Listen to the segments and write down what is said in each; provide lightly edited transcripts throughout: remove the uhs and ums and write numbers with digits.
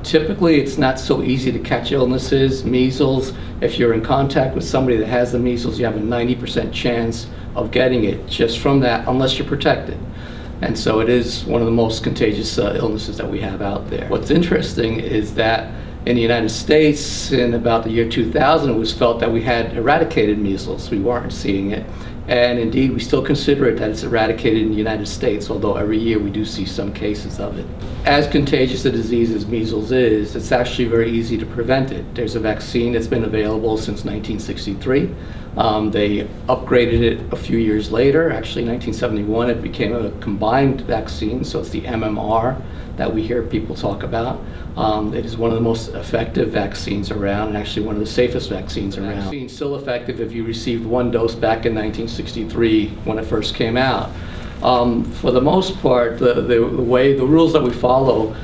Typically, it's not so easy to catch illnesses. Measles, if you're in contact with somebody that has the measles, you have a 90% chance of getting it just from that, unless you're protected. And so it is one of the most contagious illnesses that we have out there. What's interesting is that in the United States, in about the year 2000, it was felt that we had eradicated measles. We weren't seeing it. And indeed, we still consider it that it's eradicated in the United States, although every year we do see some cases of it. As contagious a disease as measles is, it's actually very easy to prevent it. There's a vaccine that's been available since 1963. They upgraded it a few years later. Actually, in 1971, it became a combined vaccine, so it's the MMR that we hear people talk about. It is one of the most effective vaccines around, and actually one of the safest vaccines around. The vaccine's still effective if you received one dose back in 1963 when it first came out. For the most part, the rules that we follow,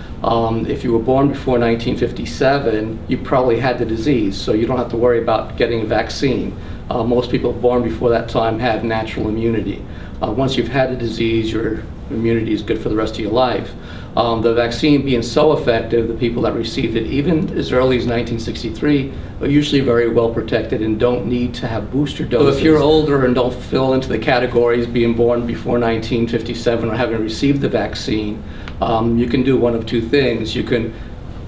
if you were born before 1957, you probably had the disease, so you don't have to worry about getting a vaccine. Most people born before that time have natural immunity. Once you've had the disease, your immunity is good for the rest of your life. The vaccine being so effective, the people that received it, even as early as 1963, are usually very well protected and don't need to have booster doses. So if you're older and don't fall into the categories being born before 1957 or having received the vaccine, you can do one of two things. You can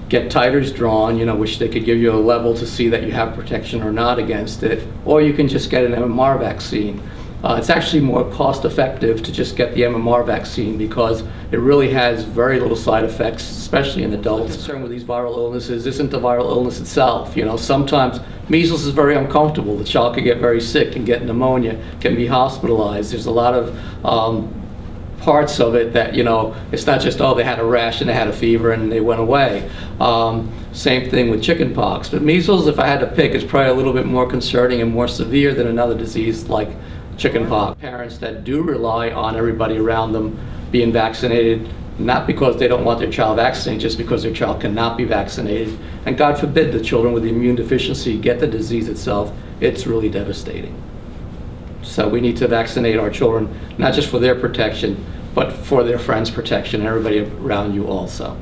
get titers drawn, which they could give you a level to see that you have protection or not against it, or you can just get an MMR vaccine. It's actually more cost effective to just get the MMR vaccine because it really has very little side effects, especially in adults. The concern with these viral illnesses isn't the viral illness itself. Sometimes measles is very uncomfortable. The child can get very sick and get pneumonia, can be hospitalized. There's a lot of parts of it that, it's not just, oh, they had a rash and they had a fever and they went away. Same thing with chickenpox. But measles, if I had to pick, is probably a little bit more concerning and more severe than another disease like chickenpox. Parents that do rely on everybody around them being vaccinated, not because they don't want their child vaccinated, just because their child cannot be vaccinated. And God forbid the children with the immune deficiency get the disease itself. It's really devastating. So we need to vaccinate our children, not just for their protection, but for their friends' protection and everybody around you also.